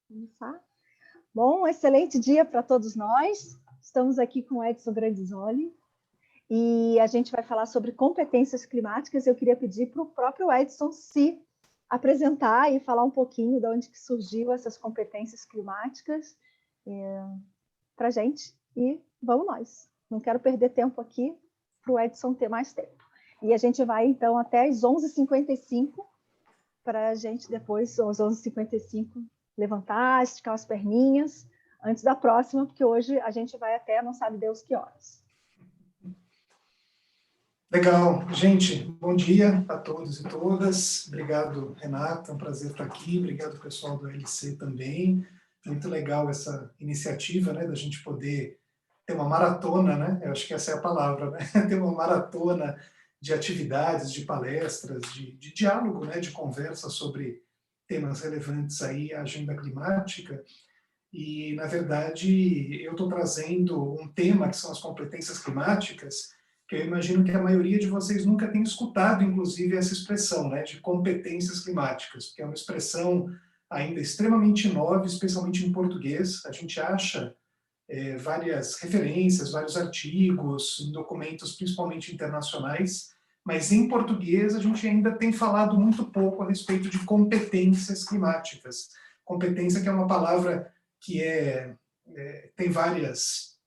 Começar? Bom, excelente dia para todos nós. Estamos aqui com o Edson Grandizoli e a gente vai falar sobre competências climáticas. Eu queria pedir para o próprio Edson se apresentar e falar um pouquinho de onde que surgiu essas competências climáticas para a gente. E vamos nós. Não quero perder tempo aqui para o Edson ter mais tempo. E a gente vai, então, até às 11h55 para a gente depois, às 11h55, levantar, esticar as perninhas, antes da próxima, porque hoje a gente vai até não sabe Deus que horas. Legal. Gente, bom dia a todos e todas. Obrigado, Renata, é um prazer estar aqui. Obrigado, pessoal do LC também. Muito legal essa iniciativa, né, da gente poder ter uma maratona, né? Eu acho que essa é a palavra, né? Ter uma maratona de atividades, de palestras, de diálogo, né, de conversa sobre temas relevantes aí à agenda climática. E, na verdade, eu estou trazendo um tema que são as competências climáticas, que eu imagino que a maioria de vocês nunca tenha escutado, inclusive, essa expressão, né, de competências climáticas, porque é uma expressão ainda extremamente nova, especialmente em português. A gente acha várias referências, vários artigos, em documentos principalmente internacionais, mas em português a gente ainda tem falado muito pouco a respeito de competências climáticas. Competência que é uma palavra que tem vários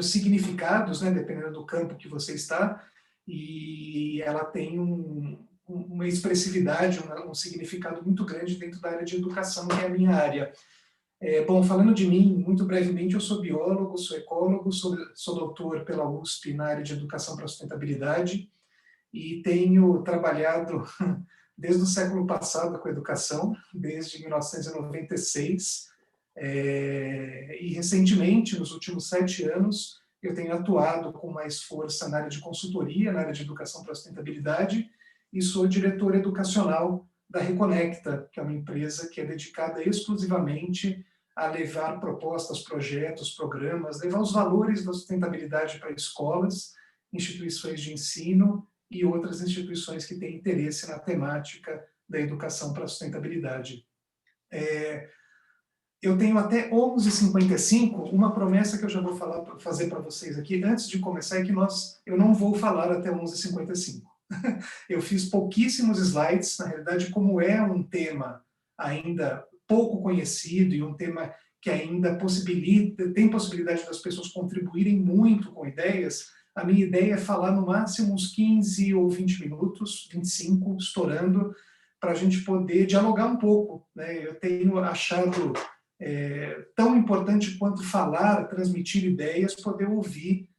significados, né, dependendo do campo que você está, e ela tem uma expressividade, um significado muito grande dentro da área de educação, que é a minha área. Bom, falando de mim, muito brevemente, eu sou biólogo, sou ecólogo, sou doutor pela USP na área de educação para a sustentabilidade e tenho trabalhado desde o século passado com educação, desde 1996, e recentemente, nos últimos 7 anos, eu tenho atuado com mais força na área de consultoria, na área de educação para a sustentabilidade, e sou diretor educacional da Reconecta, que é uma empresa que é dedicada exclusivamente a levar propostas, projetos, programas, levar os valores da sustentabilidade para escolas, instituições de ensino e outras instituições que têm interesse na temática da educação para a sustentabilidade. Eu tenho até 11h55, uma promessa que eu já vou fazer para vocês aqui, antes de começar, é que eu não vou falar até 11h55. Eu fiz pouquíssimos slides, na realidade, como é um tema ainda pouco conhecido e um tema que ainda tem possibilidade das pessoas contribuírem muito com ideias, a minha ideia é falar no máximo uns 15 ou 20 minutos, 25, estourando, para a gente poder dialogar um pouco, né? Eu tenho achado tão importante quanto falar, transmitir ideias, poder ouvir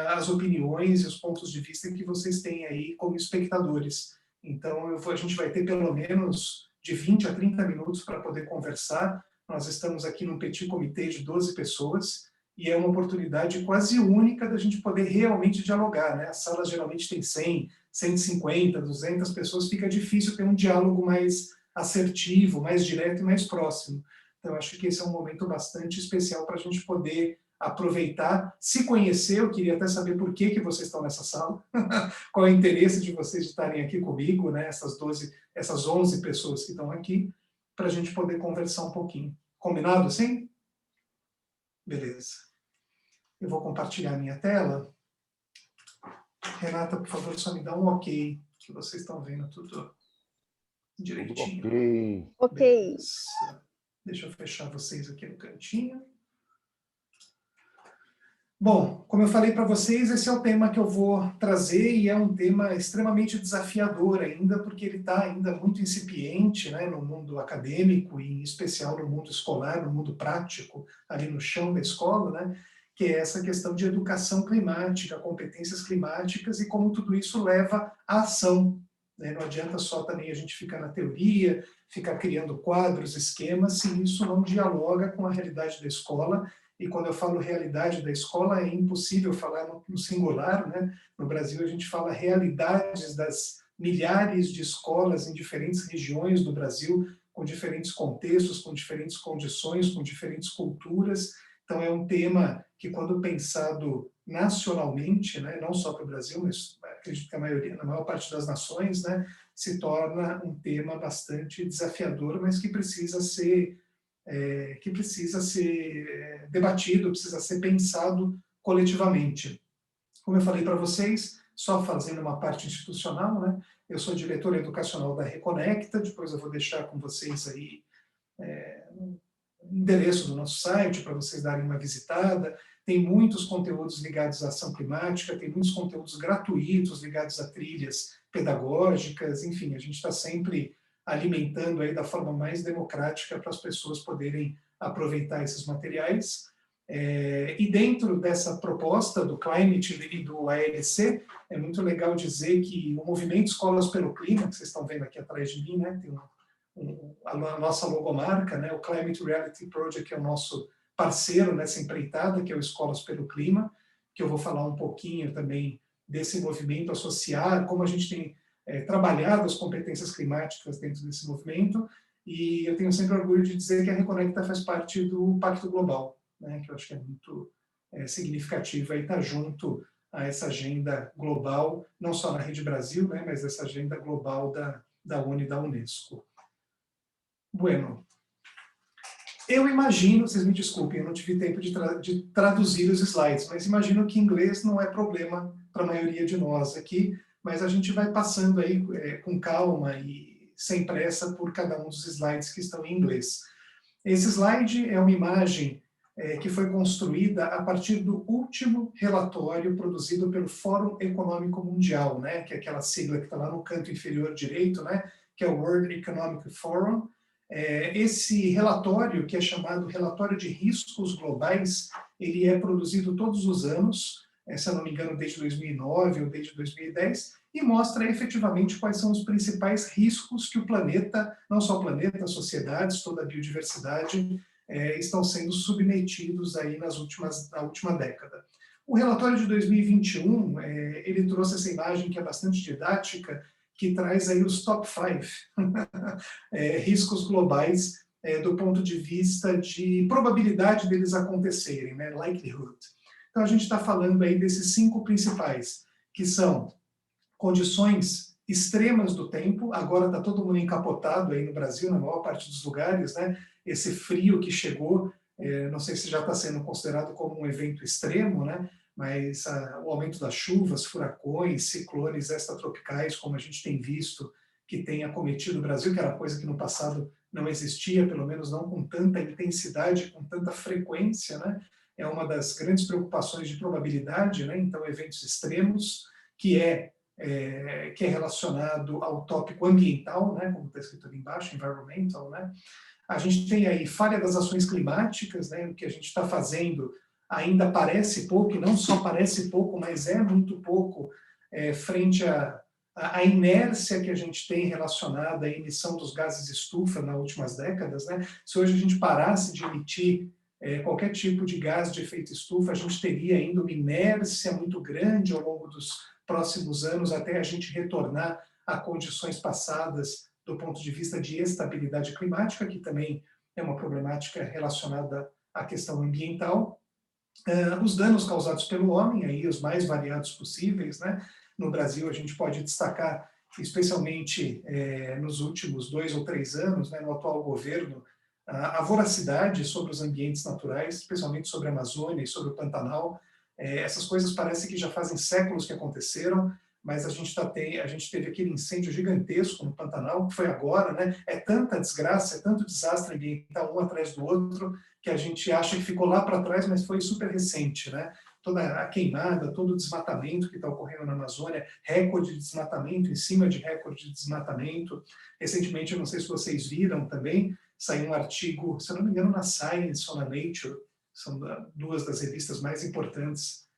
as opiniões e os pontos de vista que vocês têm aí como espectadores. Então, a gente vai ter pelo menos de 20 a 30 minutos para poder conversar. Nós estamos aqui num petit comitê de 12 pessoas e é uma oportunidade quase única da gente poder realmente dialogar, né? As salas geralmente têm 100, 150, 200 pessoas, fica difícil ter um diálogo mais assertivo, mais direto e mais próximo. Então, acho que esse é um momento bastante especial para a gente poder aproveitar, se conhecer. Eu queria até saber por que vocês estão nessa sala, qual é o interesse de vocês de estarem aqui comigo, né? Essas 11 pessoas que estão aqui, para a gente poder conversar um pouquinho. Combinado, sim? Beleza. Eu vou compartilhar a minha tela. Renata, por favor, só me dá um ok, que vocês estão vendo tudo direitinho. Ok. Beleza. Deixa eu fechar vocês aqui no cantinho. Bom, como eu falei para vocês, esse é o tema que eu vou trazer e é um tema extremamente desafiador ainda, porque ele está ainda muito incipiente, né, no mundo acadêmico e em especial no mundo escolar, no mundo prático, ali no chão da escola, né, que é essa questão de educação climática, competências climáticas e como tudo isso leva à ação. Né? Não adianta só também a gente ficar na teoria, ficar criando quadros, esquemas, se isso não dialoga com a realidade da escola. E quando eu falo realidade da escola, é impossível falar no singular, né? No Brasil, a gente fala realidades das milhares de escolas em diferentes regiões do Brasil, com diferentes contextos, com diferentes condições, com diferentes culturas. Então, é um tema que, quando pensado nacionalmente, né, não só para o Brasil, mas acredito que na maior parte das nações, né, se torna um tema bastante desafiador, mas que precisa ser que precisa ser debatido, precisa ser pensado coletivamente. Como eu falei para vocês, só fazendo uma parte institucional, né? Eu sou diretor educacional da Reconecta, depois eu vou deixar com vocês aí o endereço do nosso site para vocês darem uma visitada. Tem muitos conteúdos ligados à ação climática, tem muitos conteúdos gratuitos ligados a trilhas pedagógicas, enfim, a gente está sempre alimentando aí da forma mais democrática para as pessoas poderem aproveitar esses materiais. E dentro dessa proposta do Climate e do ALC, é muito legal dizer que o movimento Escolas pelo Clima, que vocês estão vendo aqui atrás de mim, né, tem a nossa logomarca, né, o Climate Reality Project, que é o nosso parceiro nessa empreitada, que é o Escolas pelo Clima, que eu vou falar um pouquinho também desse movimento associado, como a gente tem trabalhado as competências climáticas dentro desse movimento, e eu tenho sempre orgulho de dizer que a Reconecta faz parte do Pacto Global, né, que eu acho que é muito significativa e está junto a essa agenda global, não só na Rede Brasil, né, mas essa agenda global da ONU e da Unesco. Bueno, eu imagino, vocês me desculpem, eu não tive tempo de traduzir os slides, mas imagino que inglês não é problema para a maioria de nós aqui, mas a gente vai passando aí com calma e sem pressa por cada um dos slides que estão em inglês. Esse slide é uma imagem que foi construída a partir do último relatório produzido pelo Fórum Econômico Mundial, né, que é aquela sigla que está lá no canto inferior direito, né, que é o World Economic Forum. Esse relatório, que é chamado Relatório de Riscos Globais, ele é produzido todos os anos, se eu não me engano, desde 2009 ou desde 2010, e mostra efetivamente quais são os principais riscos que o planeta, não só o planeta, as sociedades, toda a biodiversidade, estão sendo submetidos aí na última década. O relatório de 2021, ele trouxe essa imagem que é bastante didática, que traz aí os top 5 riscos globais do ponto de vista de probabilidade deles acontecerem, né, likelihood. Então a gente está falando aí desses 5 principais, que são condições extremas do tempo, agora está todo mundo encapotado aí no Brasil, na maior parte dos lugares, né, esse frio que chegou, não sei se já está sendo considerado como um evento extremo, né, mas o aumento das chuvas, furacões, ciclones extratropicais, como a gente tem visto, que tem acometido o Brasil, que era coisa que no passado não existia, pelo menos não com tanta intensidade, com tanta frequência, né? É uma das grandes preocupações de probabilidade, né? Então, eventos extremos, que é relacionado ao tópico ambiental, né? Como está escrito ali embaixo, environmental, né? A gente tem aí falha das ações climáticas, né? O que a gente está fazendo ainda parece pouco, e não só parece pouco, mas é muito pouco frente à inércia que a gente tem relacionada à emissão dos gases estufa nas últimas décadas, né? Se hoje a gente parasse de emitir qualquer tipo de gás de efeito estufa, a gente teria ainda uma inércia muito grande ao longo dos próximos anos até a gente retornar a condições passadas do ponto de vista de estabilidade climática, que também é uma problemática relacionada à questão ambiental. Os danos causados pelo homem, aí os mais variados possíveis, né? No Brasil a gente pode destacar, especialmente nos últimos 2 ou 3 anos, né, no atual governo, a voracidade sobre os ambientes naturais, especialmente sobre a Amazônia e sobre o Pantanal. Essas coisas parece que já fazem séculos que aconteceram, mas a gente teve aquele incêndio gigantesco no Pantanal, que foi agora, né? É tanta desgraça, é tanto desastre ambiental um atrás do outro, que a gente acha que ficou lá para trás, mas foi super recente, né? Toda a queimada, todo o desmatamento que está ocorrendo na Amazônia, recorde de desmatamento em cima de recorde de desmatamento. Recentemente, eu não sei se vocês viram também, saiu um artigo, se eu não me engano, na Science ou na Nature, são 2 das revistas mais importantes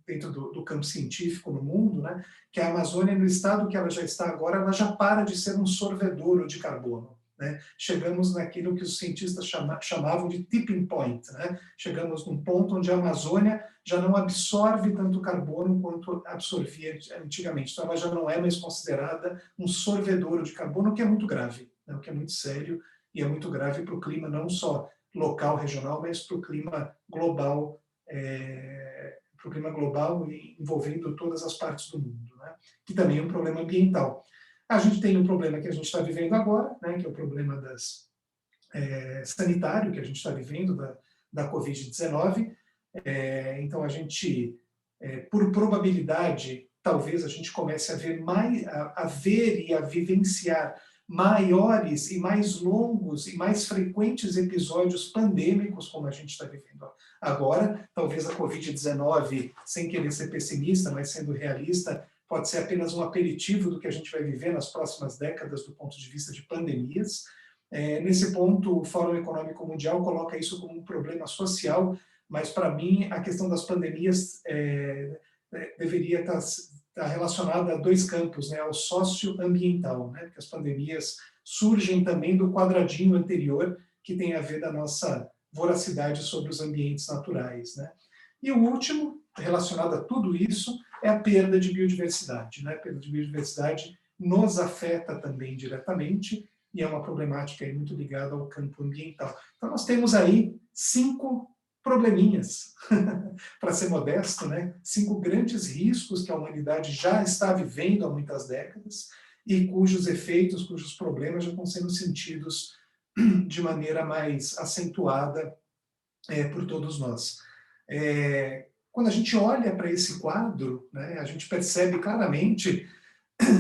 dentro do campo científico no mundo, né, que a Amazônia, no estado que ela já está agora, ela já para de ser um sorvedouro de carbono. Né? Chegamos naquilo que os cientistas chamavam de tipping point. Né? Chegamos num ponto onde a Amazônia já não absorve tanto carbono quanto absorvia antigamente. Então, ela já não é mais considerada um sorvedouro de carbono, o que é muito grave, né? O que é muito sério e é muito grave para o clima, não só local, regional, mas para o clima global, envolvendo todas as partes do mundo, né? Que também é um problema ambiental. A gente tem um problema que a gente está vivendo agora, né, que é o problema das sanitário que a gente está vivendo da Covid-19. Então, a gente, por probabilidade, talvez a gente comece a ver e a vivenciar maiores e mais longos e mais frequentes episódios pandêmicos, como a gente está vivendo agora. Talvez a Covid-19, sem querer ser pessimista, mas sendo realista, pode ser apenas um aperitivo do que a gente vai viver nas próximas décadas do ponto de vista de pandemias. Nesse ponto, o Fórum Econômico Mundial coloca isso como um problema social, mas, para mim, a questão das pandemias deveria estar relacionada a dois campos, né, ao socioambiental, né, porque as pandemias surgem também do quadradinho anterior, que tem a ver da nossa voracidade sobre os ambientes naturais, né. E o último, relacionado a tudo isso, é a perda de biodiversidade, né. A perda de biodiversidade nos afeta também diretamente, e é uma problemática aí muito ligada ao campo ambiental. Então, nós temos aí 5 probleminhas, para ser modesto, né? 5 grandes riscos que a humanidade já está vivendo há muitas décadas e cujos efeitos, cujos problemas já estão sendo sentidos de maneira mais acentuada por todos nós. Quando a gente olha para esse quadro, né, a gente percebe claramente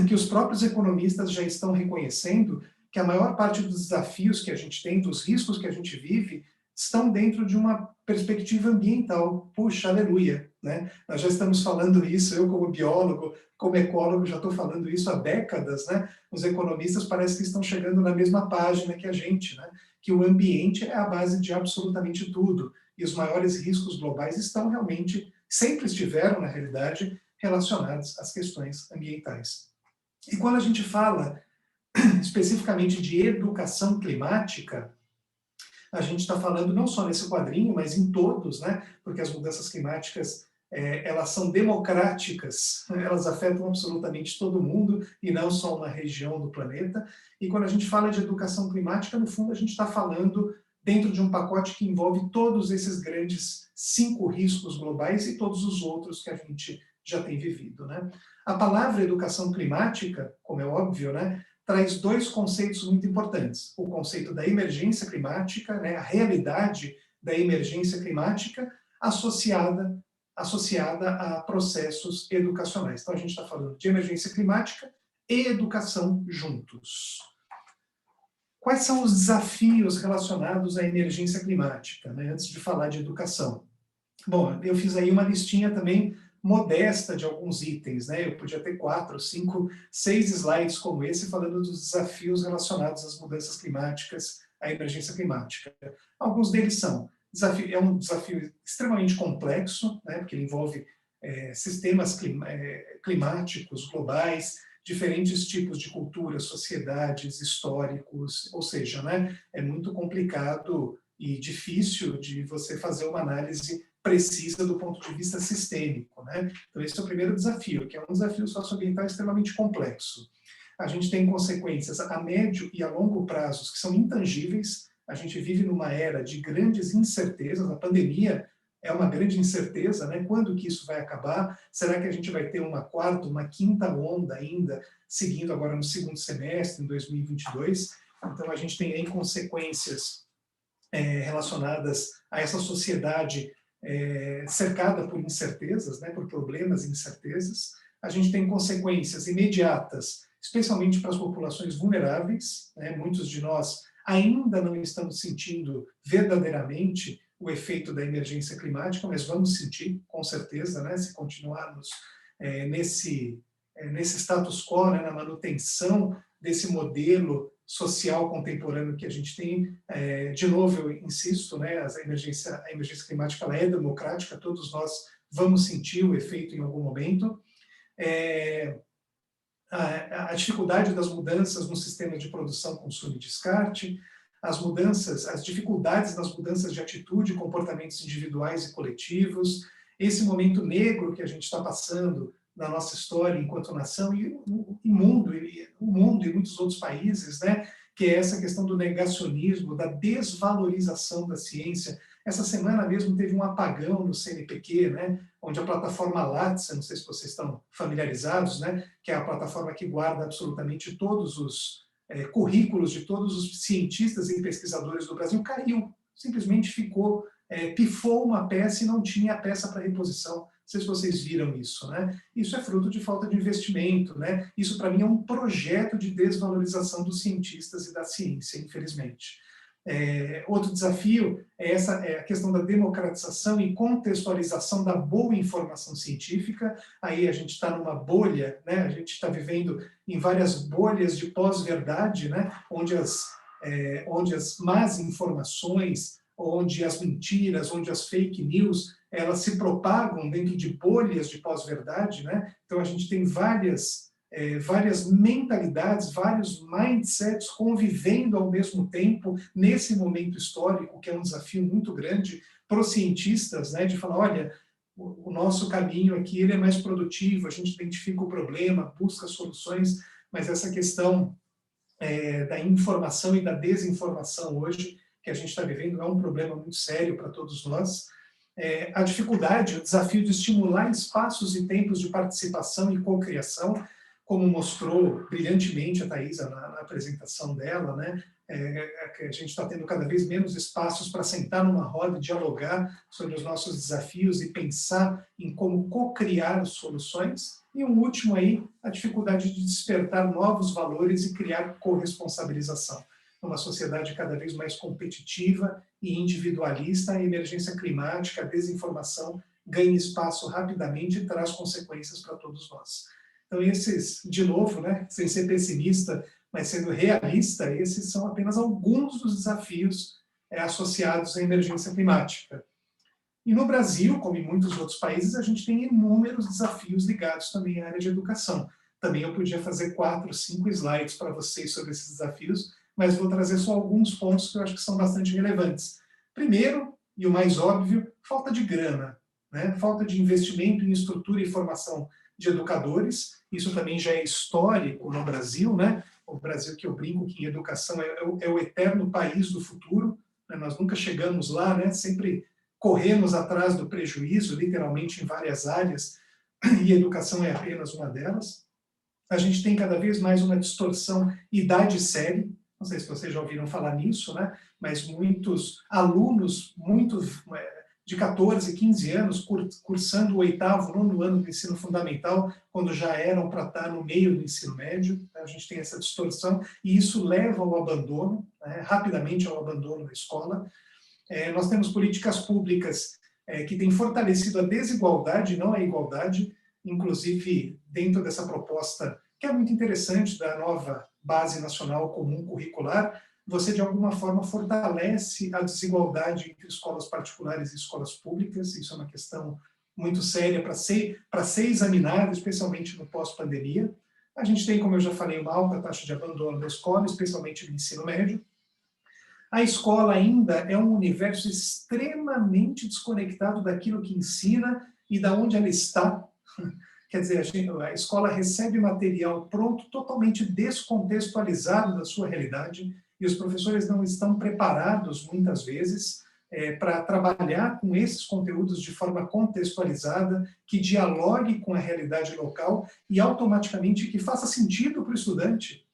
que os próprios economistas já estão reconhecendo que a maior parte dos desafios que a gente tem, dos riscos que a gente vive, estão dentro de uma perspectiva ambiental. Puxa, aleluia! Né? Nós já estamos falando isso, eu como biólogo, como ecólogo, já estou falando isso há décadas. Né? Os economistas parecem que estão chegando na mesma página que a gente, né? Que o ambiente é a base de absolutamente tudo, e os maiores riscos globais estão realmente, sempre estiveram, na realidade, relacionados às questões ambientais. E quando a gente fala especificamente de educação climática, a gente está falando não só nesse quadrinho, mas em todos, né? Porque as mudanças climáticas, elas são democráticas, elas afetam absolutamente todo mundo e não só uma região do planeta. E quando a gente fala de educação climática, no fundo a gente está falando dentro de um pacote que envolve todos esses grandes 5 riscos globais e todos os outros que a gente já tem vivido, né? A palavra educação climática, como é óbvio, né, traz 2 conceitos muito importantes. O conceito da emergência climática, né, a realidade da emergência climática associada a processos educacionais. Então, a gente está falando de emergência climática e educação juntos. Quais são os desafios relacionados à emergência climática, né, antes de falar de educação? Bom, eu fiz aí uma listinha também modesta de alguns itens, né? Eu podia ter 4, 5, 6 slides como esse falando dos desafios relacionados às mudanças climáticas, à emergência climática. Alguns deles são, é um desafio extremamente complexo, né? Porque ele envolve sistemas climáticos globais, diferentes tipos de culturas, sociedades, históricos, ou seja, né? É muito complicado e difícil de você fazer uma análise precisa do ponto de vista sistêmico, né? Então esse é o primeiro desafio, que é um desafio socioambiental extremamente complexo. A gente tem consequências a médio e a longo prazos que são intangíveis. A gente vive numa era de grandes incertezas. A pandemia é uma grande incerteza, né? Quando que isso vai acabar? Será que a gente vai ter uma 4ª, uma 5ª onda ainda, seguindo agora no 2º semestre, em 2022? Então a gente tem aí consequências relacionadas a essa sociedade cercada por incertezas, né, por problemas e incertezas. A gente tem consequências imediatas, especialmente para as populações vulneráveis, né? Muitos de nós ainda não estamos sentindo verdadeiramente o efeito da emergência climática, mas vamos sentir, com certeza, né, se continuarmos nesse status quo, né, na manutenção desse modelo social contemporâneo que a gente tem. De novo, eu insisto, né, a emergência climática ela é democrática, todos nós vamos sentir o efeito em algum momento. A dificuldade das mudanças no sistema de produção, consumo e descarte, as dificuldades nas mudanças de atitude, comportamentos individuais e coletivos, esse momento negro que a gente está passando na nossa história enquanto nação e o mundo e muitos outros países, né, que é essa questão do negacionismo, da desvalorização da ciência. Essa semana mesmo teve um apagão no CNPq, né, onde a plataforma Lattes, não sei se vocês estão familiarizados, né, que é a plataforma que guarda absolutamente todos os currículos de todos os cientistas e pesquisadores do Brasil caiu, simplesmente ficou, pifou uma peça e não tinha a peça para reposição. Não sei se vocês viram isso, né? Isso é fruto de falta de investimento, né? Isso, para mim, é um projeto de desvalorização dos cientistas e da ciência, infelizmente. Outro desafio é a questão da democratização e contextualização da boa informação científica. Aí a gente está numa bolha, né? A gente está vivendo em várias bolhas de pós-verdade, né? onde as más informações, onde as mentiras, onde as fake news, elas se propagam dentro de bolhas de pós-verdade, né? Então a gente tem várias mentalidades, vários mindsets convivendo ao mesmo tempo nesse momento histórico, que é um desafio muito grande para os cientistas, né, de falar, olha, o nosso caminho aqui ele é mais produtivo, a gente identifica o problema, busca soluções, mas essa questão da informação e da desinformação hoje, que a gente está vivendo, é um problema muito sério para todos nós. A dificuldade, o desafio de estimular espaços e tempos de participação e cocriação, como mostrou brilhantemente a Thaisa na apresentação dela, né? A gente está tendo cada vez menos espaços para sentar numa roda e dialogar sobre os nossos desafios e pensar em como co-criar soluções. E um último aí, a dificuldade de despertar novos valores e criar corresponsabilização. Numa sociedade cada vez mais competitiva e individualista, a emergência climática, a desinformação ganha espaço rapidamente e traz consequências para todos nós. Então, esses, de novo, né, sem ser pessimista, mas sendo realista, esses são apenas alguns dos desafios associados à emergência climática. E no Brasil, como em muitos outros países, a gente tem inúmeros desafios ligados também à área de educação. Também eu podia fazer 4, 5 slides para vocês sobre esses desafios, mas vou trazer só alguns pontos que eu acho que são bastante relevantes. Primeiro, e o mais óbvio, falta de grana, né? Falta de investimento em estrutura e formação de educadores. Isso também já é histórico no Brasil, né? O Brasil, que eu brinco que em educação é o eterno país do futuro, né? Nós nunca chegamos lá, né? Sempre corremos atrás do prejuízo, literalmente em várias áreas, e a educação é apenas uma delas. A gente tem cada vez mais uma distorção idade-série, não sei se vocês já ouviram falar nisso, né? Mas muitos alunos, de 14, 15 anos, cursando o 8º, 9º ano do ensino fundamental, quando já eram para estar no meio do ensino médio. A gente tem essa distorção, e isso leva ao abandono, né, rapidamente ao abandono da escola. Nós temos políticas públicas que têm fortalecido a desigualdade, não a igualdade, inclusive dentro dessa proposta, que é muito interessante, da nova Base Nacional Comum Curricular, você, de alguma forma, fortalece a desigualdade entre escolas particulares e escolas públicas. Isso é uma questão muito séria para ser examinada, especialmente no pós-pandemia. A gente tem, como eu já falei, uma alta taxa de abandono da escola, especialmente no ensino médio. A escola ainda é um universo extremamente desconectado daquilo que ensina e da onde ela está. Quer dizer, a escola recebe material pronto, totalmente descontextualizado da sua realidade, e os professores não estão preparados, muitas vezes, para trabalhar com esses conteúdos de forma contextualizada, que dialogue com a realidade local e automaticamente que faça sentido para o estudante.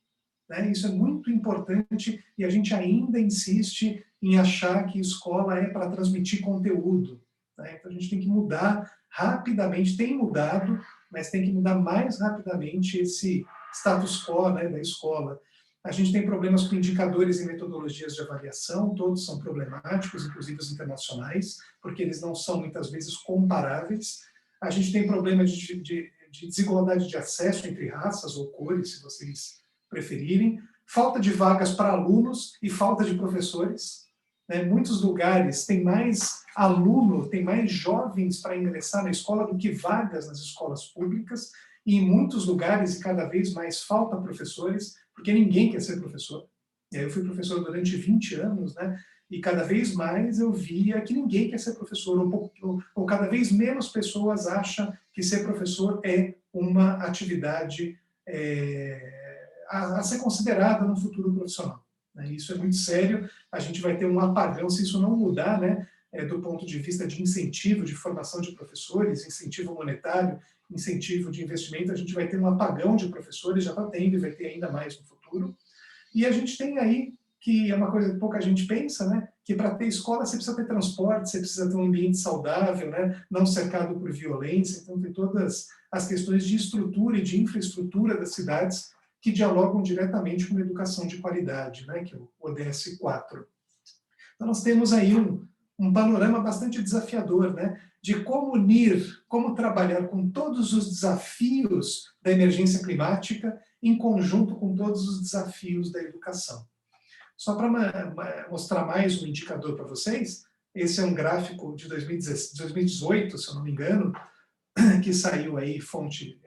Né? Isso é muito importante, e a gente ainda insiste em achar que escola é para transmitir conteúdo. Né? Então a gente tem que mudar rapidamente, tem mudado, mas tem que mudar mais rapidamente esse status quo, né, da escola. A gente tem problemas com indicadores e metodologias de avaliação, todos são problemáticos, inclusive os internacionais, porque eles não são muitas vezes comparáveis. A gente tem problemas de desigualdade de acesso entre raças ou cores, se vocês preferirem, falta de vagas para alunos e falta de professores. Né? Muitos lugares têm mais aluno, tem mais jovens para ingressar na escola do que vagas nas escolas públicas, e em muitos lugares, e cada vez mais, falta professores, porque ninguém quer ser professor. Eu fui professor durante 20 anos, né? E cada vez mais eu via que ninguém quer ser professor, ou cada vez menos pessoas acham que ser professor é uma atividade a ser considerada no futuro profissional. Isso é muito sério, a gente vai ter um apagão se isso não mudar, né? Do ponto de vista de incentivo, de formação de professores, incentivo monetário, incentivo de investimento, a gente vai ter um apagão de professores, já está tendo e vai ter ainda mais no futuro. E a gente tem aí, que é uma coisa que pouca gente pensa, né? Que para ter escola você precisa ter transporte, você precisa ter um ambiente saudável, né? Não cercado por violência. Então tem todas as questões de estrutura e de infraestrutura das cidades que dialogam diretamente com a educação de qualidade, né? Que é o ODS 4. Então nós temos aí um panorama bastante desafiador, né? De como unir, como trabalhar com todos os desafios da emergência climática em conjunto com todos os desafios da educação. Só para mostrar mais um indicador para vocês, esse é um gráfico de 2018, se eu não me engano, que saiu aí, fonte,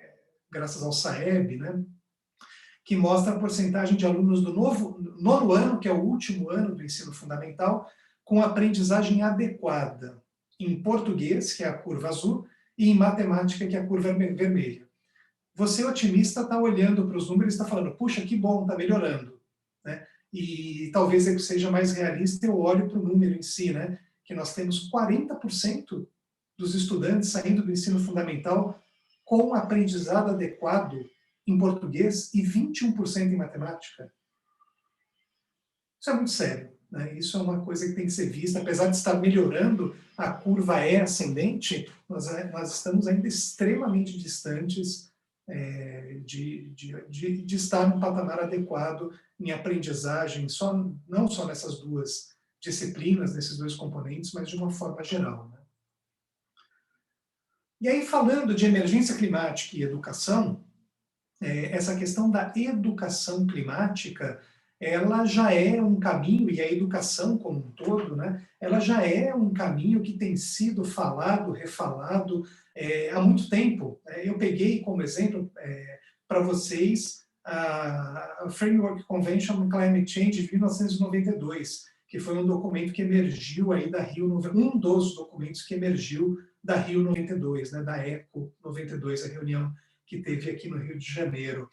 graças ao SAEB, né? Que mostra a porcentagem de alunos do nono ano, que é o último ano do ensino fundamental, com aprendizagem adequada em português, que é a curva azul, e em matemática, que é a curva vermelha. Você, otimista, está olhando para os números e está falando, puxa, que bom, está melhorando. Né? E talvez eu seja mais realista, eu olho para o número em si, né? Que nós temos 40% dos estudantes saindo do ensino fundamental com aprendizado adequado em português e 21% em matemática. Isso é muito sério. Né? Isso é uma coisa que tem que ser vista. Apesar de estar melhorando, a curva é ascendente, nós estamos ainda extremamente distantes de estar num patamar adequado em aprendizagem, não só nessas duas disciplinas, nesses dois componentes, mas de uma forma geral. Né? E aí, falando de emergência climática e educação, essa questão da educação climática, ela já é um caminho, e a educação como um todo, né, ela já é um caminho que tem sido falado, refalado há muito tempo. Eu peguei como exemplo para vocês a Framework Convention on Climate Change de 1992, que foi um documento que emergiu aí da Rio, um dos documentos que emergiu da Rio 92, né, da ECO 92, a reunião que teve aqui no Rio de Janeiro.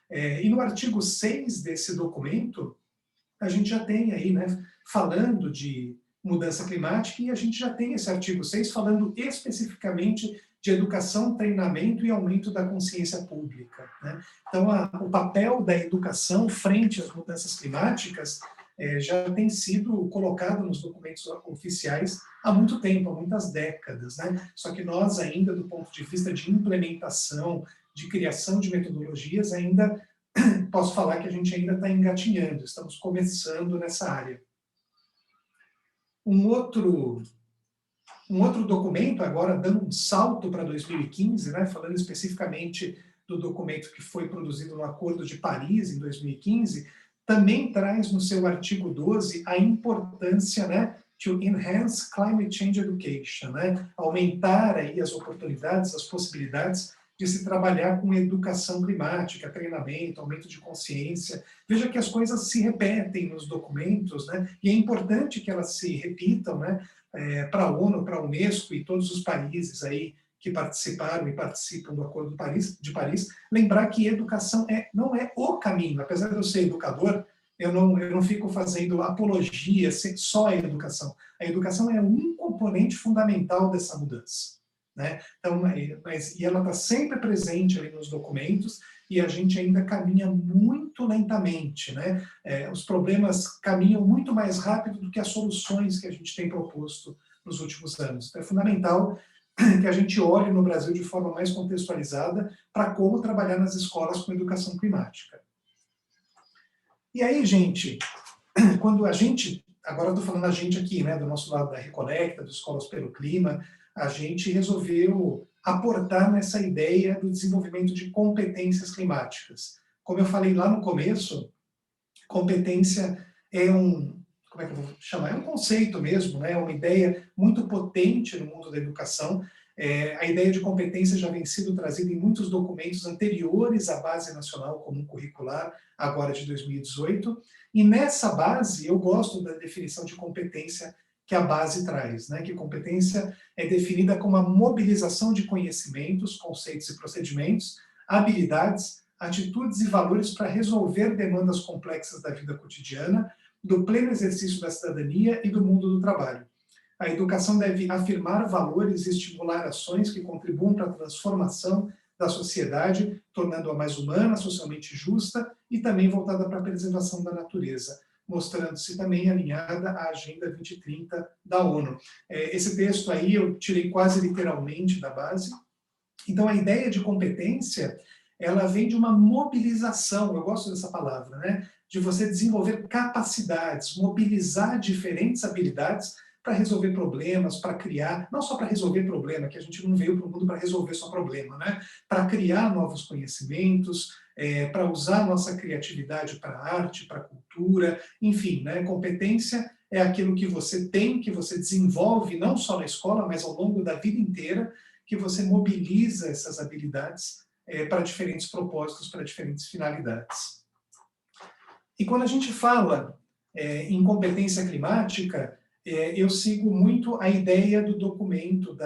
E no artigo 6 desse documento, a gente já tem aí, né, falando de mudança climática, e a gente já tem esse artigo 6 falando especificamente de educação, treinamento e aumento da consciência pública. Né? Então, o papel da educação frente às mudanças climáticas já tem sido colocado nos documentos oficiais há muito tempo, há muitas décadas. Né? Só que nós ainda, do ponto de vista de implementação, de criação de metodologias, ainda posso falar que a gente ainda está engatinhando, estamos começando nessa área. Um outro documento, agora dando um salto para 2015, né, falando especificamente do documento que foi produzido no Acordo de Paris, em 2015, também traz no seu artigo 12 a importância, né, to enhance climate change education, né, aumentar aí as oportunidades, as possibilidades de se trabalhar com educação climática, treinamento, aumento de consciência. Veja que as coisas se repetem nos documentos, né? E é importante que elas se repitam, né? Para a ONU, para a Unesco e todos os países aí que participaram e participam do Acordo de Paris, lembrar que educação não é o caminho. Apesar de eu ser educador, eu não fico fazendo apologia só à educação. A educação é um componente fundamental dessa mudança. Né? Então, e ela está sempre presente ali nos documentos e a gente ainda caminha muito lentamente. Né? Os problemas caminham muito mais rápido do que as soluções que a gente tem proposto nos últimos anos. Então, é fundamental que a gente olhe no Brasil de forma mais contextualizada para como trabalhar nas escolas com educação climática. E aí, gente, quando a gente, agora estou falando a gente aqui, né, do nosso lado da Reconecta, do Escolas pelo Clima, a gente resolveu aportar nessa ideia do desenvolvimento de competências climáticas. Como eu falei lá no começo, competência é como é que eu vou chamar? É um conceito mesmo, né? É uma ideia muito potente no mundo da educação. A ideia de competência já vem sendo trazida em muitos documentos anteriores à Base Nacional Comum Curricular, agora de 2018, e nessa base eu gosto da definição de competência que a base traz, né? Que competência é definida como a mobilização de conhecimentos, conceitos e procedimentos, habilidades, atitudes e valores para resolver demandas complexas da vida cotidiana, do pleno exercício da cidadania e do mundo do trabalho. A educação deve afirmar valores e estimular ações que contribuam para a transformação da sociedade, tornando-a mais humana, socialmente justa e também voltada para a preservação da natureza, mostrando-se também alinhada à Agenda 2030 da ONU. Esse texto aí eu tirei quase literalmente da base. Então, a ideia de competência, ela vem de uma mobilização, eu gosto dessa palavra, né? De você desenvolver capacidades, mobilizar diferentes habilidades para resolver problemas, para criar, não só para resolver problema, que a gente não veio para o mundo para resolver só problema, né? Para criar novos conhecimentos, para usar a nossa criatividade para a arte, para a cultura, enfim, né? Competência é aquilo que você tem, que você desenvolve, não só na escola, mas ao longo da vida inteira, que você mobiliza essas habilidades para diferentes propósitos, para diferentes finalidades. E quando a gente fala em competência climática, eu sigo muito a ideia do documento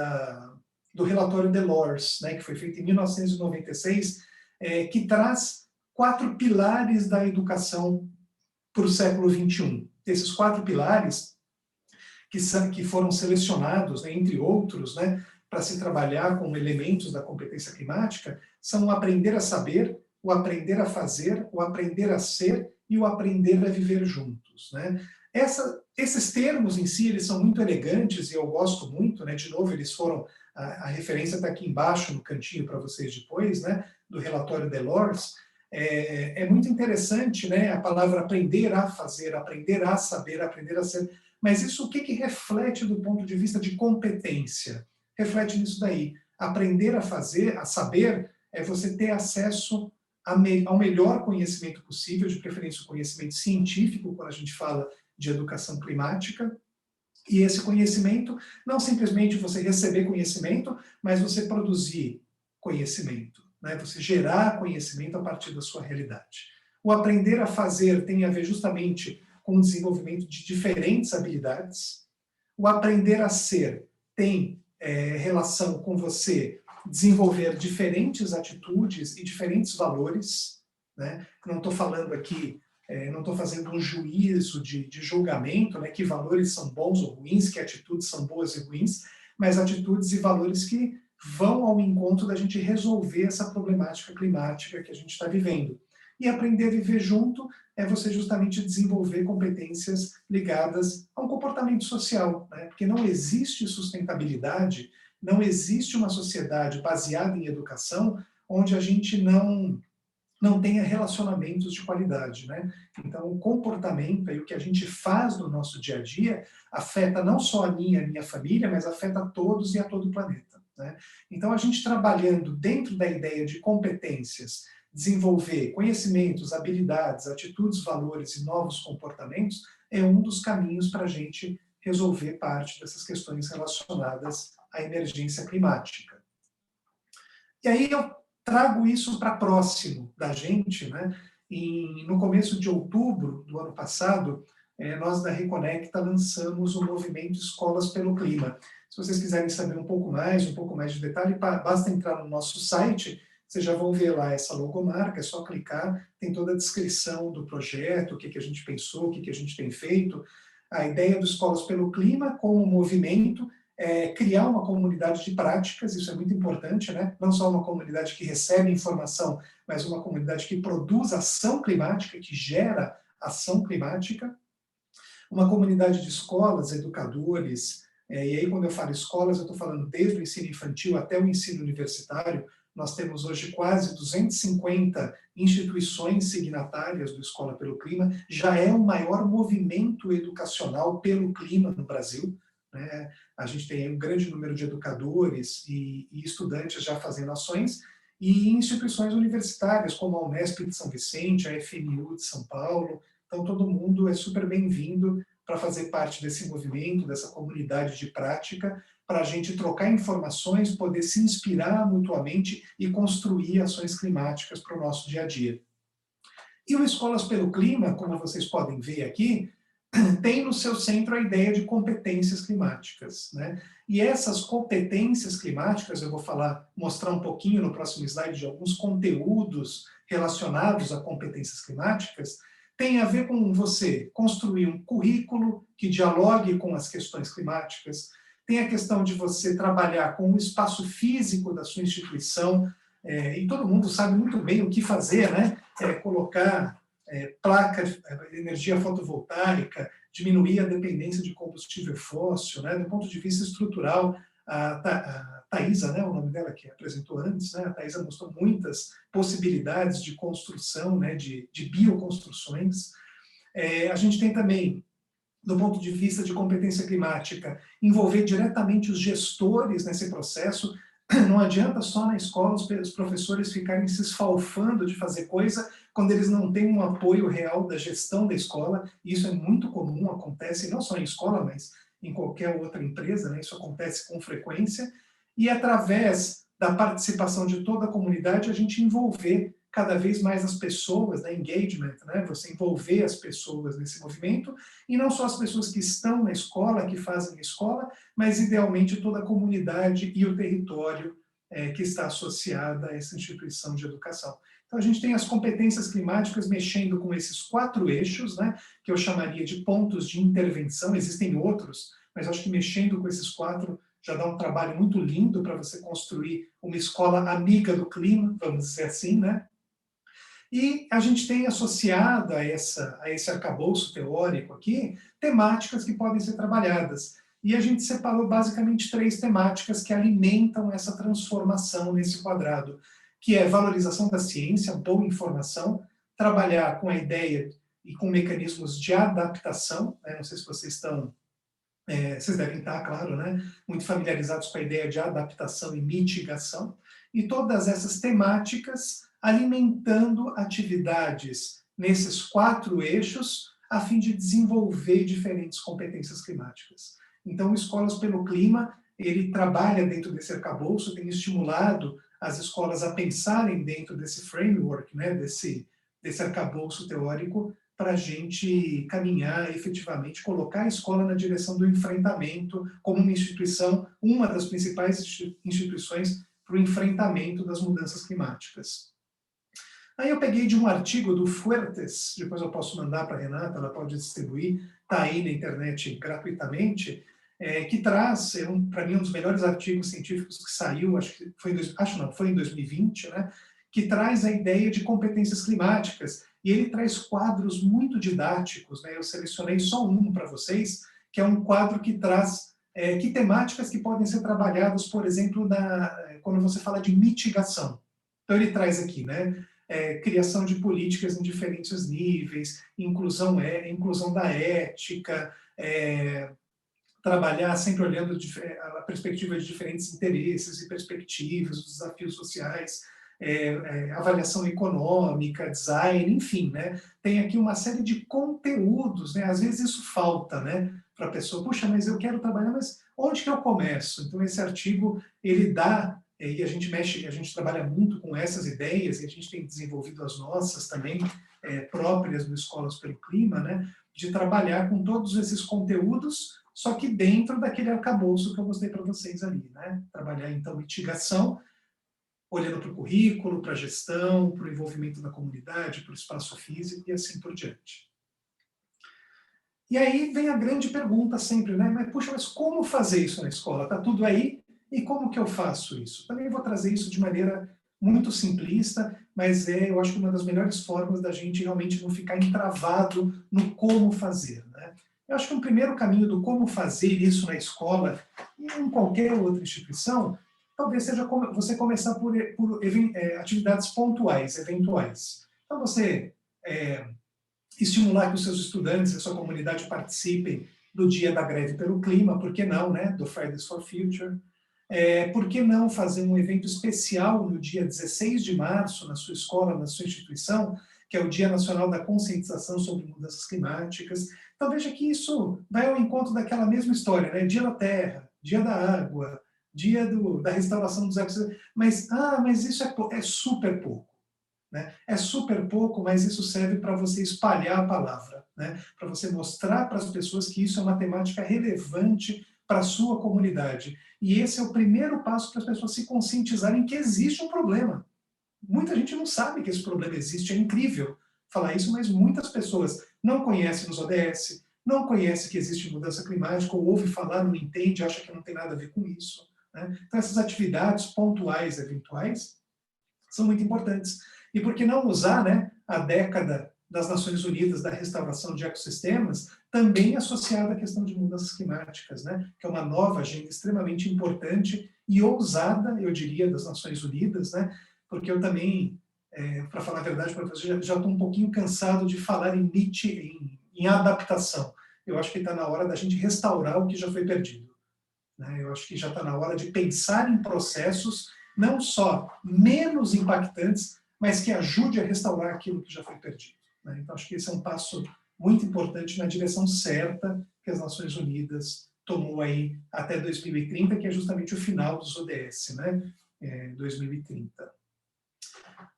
do relatório Delors, né, que foi feito em 1996, que traz 4 pilares da educação para o século XXI. Esses 4 pilares, que foram selecionados, né, entre outros, né, para se trabalhar com elementos da competência climática, são o aprender a saber, o aprender a fazer, o aprender a ser e o aprender a viver juntos, né? Esses termos em si, eles são muito elegantes e eu gosto muito, né? De novo, eles foram, a referência está aqui embaixo no cantinho para vocês depois, né? Do relatório Delors. É muito interessante, né? A palavra aprender a fazer, aprender a saber, aprender a ser. Mas isso o que reflete do ponto de vista de competência? Reflete nisso daí. Aprender a fazer, a saber, é você ter acesso ao melhor conhecimento possível, de preferência o conhecimento científico, quando a gente fala de educação climática, e esse conhecimento, não simplesmente você receber conhecimento, mas você produzir conhecimento, né? Você gerar conhecimento a partir da sua realidade. O aprender a fazer tem a ver justamente com o desenvolvimento de diferentes habilidades. O aprender a ser tem relação com você desenvolver diferentes atitudes e diferentes valores, né? Não estou falando aqui, não estou fazendo um juízo de julgamento, né? Que valores são bons ou ruins, que atitudes são boas e ruins, mas atitudes e valores que vão ao encontro da gente resolver essa problemática climática que a gente está vivendo. E aprender a viver junto é você justamente desenvolver competências ligadas a um comportamento social, né? Porque não existe sustentabilidade, não existe uma sociedade baseada em educação onde a gente não tenha relacionamentos de qualidade, né? Então, o comportamento e o que a gente faz no nosso dia a dia afeta não só a minha família, mas afeta a todos e a todo o planeta, né? Então, a gente trabalhando dentro da ideia de competências, desenvolver conhecimentos, habilidades, atitudes, valores e novos comportamentos é um dos caminhos para a gente resolver parte dessas questões relacionadas à emergência climática. E aí eu trago isso para próximo da gente, né? No começo de outubro do ano passado, nós da Reconecta lançamos o movimento Escolas pelo Clima. Se vocês quiserem saber um pouco mais de detalhe, basta entrar no nosso site, vocês já vão ver lá essa logomarca, é só clicar, tem toda a descrição do projeto, o que a gente pensou, o que a gente tem feito. A ideia do Escolas pelo Clima, como movimento, criar uma comunidade de práticas, isso é muito importante, né? Não só uma comunidade que recebe informação, mas uma comunidade que produz ação climática, que gera ação climática. Uma comunidade de escolas, educadores, e aí quando eu falo escolas, eu estou falando desde o ensino infantil até o ensino universitário. Nós temos hoje quase 250 instituições signatárias do Escola pelo Clima, já é o maior movimento educacional pelo clima no Brasil, né? A gente tem um grande número de educadores e estudantes já fazendo ações, e instituições universitárias, como a Unesp de São Vicente, a FMU de São Paulo. Então, todo mundo é super bem-vindo para fazer parte desse movimento, dessa comunidade de prática, para a gente trocar informações, poder se inspirar mutuamente e construir ações climáticas para o nosso dia a dia. E o Escolas pelo Clima, como vocês podem ver aqui, tem no seu centro a ideia de competências climáticas, né? E essas competências climáticas, eu vou mostrar um pouquinho no próximo slide de alguns conteúdos relacionados a competências climáticas, tem a ver com você construir um currículo que dialogue com as questões climáticas, tem a questão de você trabalhar com o espaço físico da sua instituição, e todo mundo sabe muito bem o que fazer, né? Colocar placa de energia fotovoltaica, diminuir a dependência de combustível fóssil, né? Do ponto de vista estrutural, a Thaisa, né, o nome dela que apresentou antes, né, a Thaisa mostrou muitas possibilidades de construção, né, de bioconstruções. A gente tem também, do ponto de vista de competência climática, envolver diretamente os gestores nesse processo. Não adianta só na escola os professores ficarem se esfalfando de fazer coisa quando eles não têm um apoio real da gestão da escola. Isso é muito comum, acontece não só em escola, mas em qualquer outra empresa, né? Isso acontece com frequência. E através da participação de toda a comunidade, a gente envolver cada vez mais as pessoas, né? Engagement, né? Você envolver as pessoas nesse movimento, e não só as pessoas que estão na escola, que fazem a escola, mas idealmente toda a comunidade e o território que está associada a essa instituição de educação. Então a gente tem as competências climáticas mexendo com esses 4 eixos, né, que eu chamaria de pontos de intervenção. Existem outros, mas acho que mexendo com esses 4 já dá um trabalho muito lindo para você construir uma escola amiga do clima, vamos dizer assim, né? E a gente tem associado a esse arcabouço teórico aqui, temáticas que podem ser trabalhadas. E a gente separou basicamente 3 temáticas que alimentam essa transformação nesse quadrado, que é valorização da ciência, boa informação, trabalhar com a ideia e com mecanismos de adaptação, né? Não sei se vocês estão, vocês devem estar, claro, né? Muito familiarizados com a ideia de adaptação e mitigação, e todas essas temáticas alimentando atividades nesses 4 eixos, a fim de desenvolver diferentes competências climáticas. Então, o Escolas pelo Clima, ele trabalha dentro desse arcabouço, tem estimulado as escolas a pensarem dentro desse framework, né, desse arcabouço teórico, para a gente caminhar efetivamente, colocar a escola na direção do enfrentamento como uma instituição, uma das principais instituições para o enfrentamento das mudanças climáticas. Aí eu peguei de um artigo do Fuertes, depois eu posso mandar para a Renata, ela pode distribuir, está aí na internet gratuitamente, que traz, para mim, um dos melhores artigos científicos que saiu, foi em 2020, né, que traz a ideia de competências climáticas, e ele traz quadros muito didáticos, né, eu selecionei só um para vocês, que é um quadro que traz que temáticas que podem ser trabalhadas, por exemplo, quando você fala de mitigação. Então ele traz aqui, né, criação de políticas em diferentes níveis, inclusão da ética, trabalhar sempre olhando a perspectiva de diferentes interesses e perspectivas, os desafios sociais, avaliação econômica, design, enfim, né? Tem aqui uma série de conteúdos, né? Às vezes isso falta, né? Para a pessoa, puxa, mas eu quero trabalhar, mas onde que eu começo? Então esse artigo, ele dá, e a gente trabalha muito com essas ideias, e a gente tem desenvolvido as nossas também, próprias do Escolas pelo Clima, né? De trabalhar com todos esses conteúdos, só que dentro daquele arcabouço que eu mostrei para vocês ali, né? Trabalhar, então, mitigação, olhando para o currículo, para a gestão, para o envolvimento da comunidade, para o espaço físico e assim por diante. E aí vem a grande pergunta sempre, né? Mas, puxa, mas como fazer isso na escola? Está tudo aí, e como que eu faço isso? Também vou trazer isso de maneira muito simplista, mas eu acho que uma das melhores formas da gente realmente não ficar entravado no como fazer, né? Eu acho que um primeiro caminho do como fazer isso na escola e em qualquer outra instituição, talvez seja você começar por atividades pontuais, eventuais. Então você estimular que os seus estudantes, a sua comunidade participem do Dia da Greve pelo Clima, por que não, né? Do Fridays for Future. Por que não fazer um evento especial no dia 16 de março, na sua escola, na sua instituição, que é o Dia Nacional da Conscientização sobre Mudanças Climáticas. Então veja que isso vai ao encontro daquela mesma história, né? Dia da Terra, Dia da Água, Dia da Restauração dos Ecossistemas, mas isso é super pouco. Né? É super pouco, mas isso serve para você espalhar a palavra, né? Para você mostrar para as pessoas que isso é uma temática relevante para a sua comunidade. E esse é o primeiro passo para as pessoas se conscientizarem que existe um problema. Muita gente não sabe que esse problema existe, é incrível falar isso, mas muitas pessoas não conhecem os ODS, não conhecem que existe mudança climática, ou ouve falar, não entende, acha que não tem nada a ver com isso. Né? Então essas atividades pontuais, eventuais, são muito importantes. E por que não usar, né, a década das Nações Unidas da restauração de ecossistemas, também associada à questão de mudanças climáticas, né, que é uma nova agenda extremamente importante e ousada, eu diria, das Nações Unidas, né, porque eu também, para falar a verdade para você, já estou um pouquinho cansado de falar em adaptação. Eu acho que está na hora da gente restaurar o que já foi perdido, né? Eu acho que já está na hora de pensar em processos não só menos impactantes, mas que ajude a restaurar aquilo que já foi perdido, né? Então, acho que esse é um passo muito importante na direção certa que as Nações Unidas tomou aí até 2030, que é justamente o final dos ODS, né? 2030.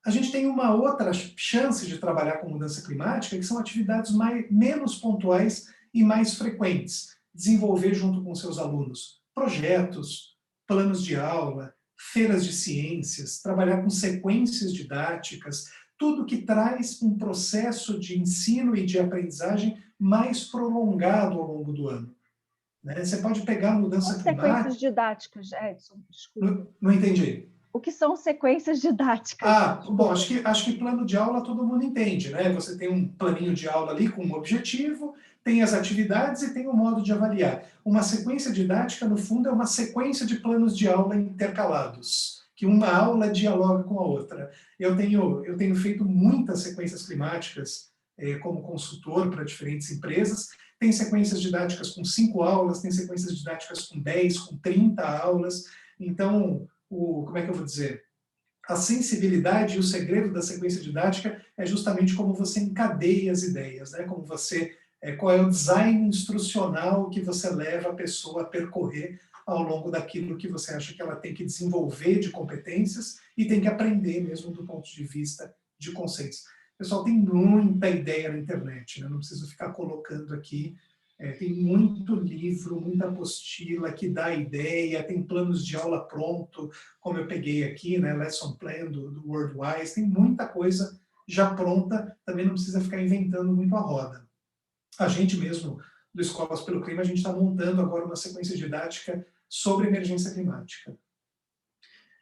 A gente tem uma outra chance de trabalhar com mudança climática, que são atividades menos pontuais e mais frequentes. Desenvolver junto com seus alunos projetos, planos de aula, feiras de ciências, trabalhar com sequências didáticas, tudo que traz um processo de ensino e de aprendizagem mais prolongado ao longo do ano, né? Você pode pegar a mudança climática... Sequências didáticas, Edson, desculpa. Não entendi. O que são sequências didáticas? Bom, acho que plano de aula todo mundo entende, né? Você tem um planinho de aula ali com um objetivo, tem as atividades e tem o modo de avaliar. Uma sequência didática, no fundo, é uma sequência de planos de aula intercalados, que uma aula dialoga com a outra. Eu tenho feito muitas sequências climáticas como consultor para diferentes empresas. Tem sequências didáticas com 5 aulas, tem sequências didáticas com 10, com 30 aulas. Então, como é que eu vou dizer? A sensibilidade e o segredo da sequência didática é justamente como você encadeia as ideias, né? Como você, qual é o design instrucional que você leva a pessoa a percorrer ao longo daquilo que você acha que ela tem que desenvolver de competências e tem que aprender mesmo do ponto de vista de conceitos. Pessoal, tem muita ideia na internet, né? Não preciso ficar colocando aqui. Tem muito livro, muita apostila que dá ideia, tem planos de aula pronto, como eu peguei aqui, né, Lesson Plan do WordWise, tem muita coisa já pronta, também não precisa ficar inventando muito a roda. A gente mesmo, do Escolas pelo Clima, a gente está montando agora uma sequência didática sobre emergência climática.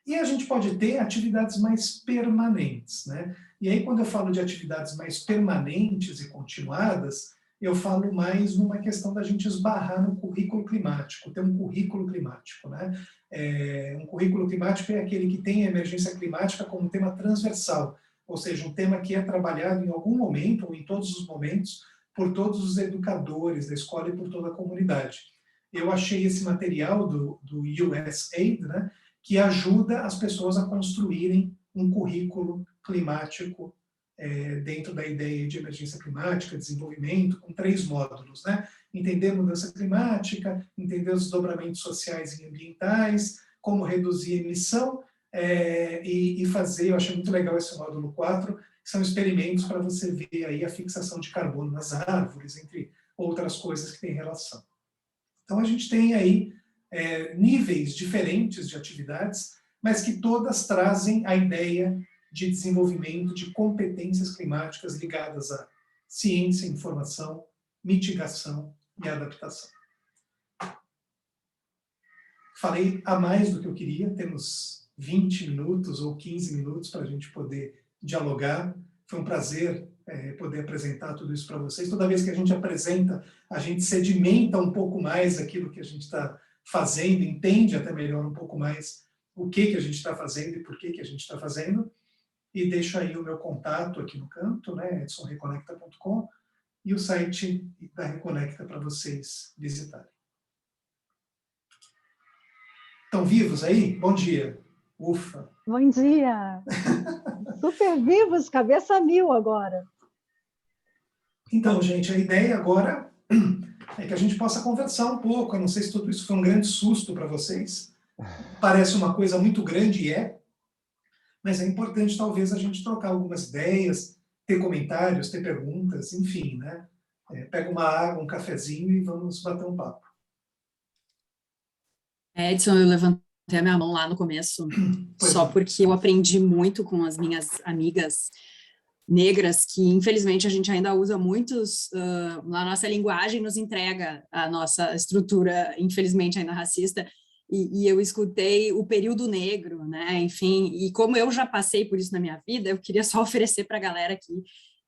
E a gente pode ter atividades mais permanentes, né? E aí, quando eu falo de atividades mais permanentes e continuadas, eu falo mais numa questão da gente esbarrar no currículo climático, ter um currículo climático, né? Um currículo climático é aquele que tem a emergência climática como tema transversal, ou seja, um tema que é trabalhado em algum momento, ou em todos os momentos, por todos os educadores da escola e por toda a comunidade. Eu achei esse material do USAID, né, que ajuda as pessoas a construírem um currículo climático dentro da ideia de emergência climática, desenvolvimento, com 3 módulos, né? Entender a mudança climática, entender os desdobramentos sociais e ambientais, como reduzir a emissão e fazer, eu achei muito legal esse módulo 4, que são experimentos para você ver aí a fixação de carbono nas árvores, entre outras coisas que têm relação. Então a gente tem aí níveis diferentes de atividades, mas que todas trazem a ideia de desenvolvimento de competências climáticas ligadas à ciência, informação, mitigação e adaptação. Falei a mais do que eu queria, temos 20 minutos ou 15 minutos para a gente poder dialogar. Foi um prazer poder apresentar tudo isso para vocês. Toda vez que a gente apresenta, a gente sedimenta um pouco mais aquilo que a gente está fazendo, entende até melhor um pouco mais o que a gente está fazendo e por que a gente está fazendo. E deixo aí o meu contato aqui no canto, né, edsonreconecta.com, e o site da Reconecta para vocês visitarem. Estão vivos aí? Bom dia. Ufa. Bom dia. Super vivos, cabeça mil agora. Então, gente, a ideia agora é que a gente possa conversar um pouco. Eu não sei se tudo isso foi um grande susto para vocês. Parece uma coisa muito grande e mas é importante talvez a gente trocar algumas ideias, ter comentários, ter perguntas, enfim, né? Pega uma água, um cafezinho e vamos bater um papo. Edson, eu levantei a minha mão lá no começo, só porque eu aprendi muito com as minhas amigas negras, que infelizmente a gente ainda usa muitos, a nossa linguagem nos entrega a nossa estrutura, infelizmente ainda racista, e eu escutei o período negro, né? Enfim, e como eu já passei por isso na minha vida, eu queria só oferecer para a galera aqui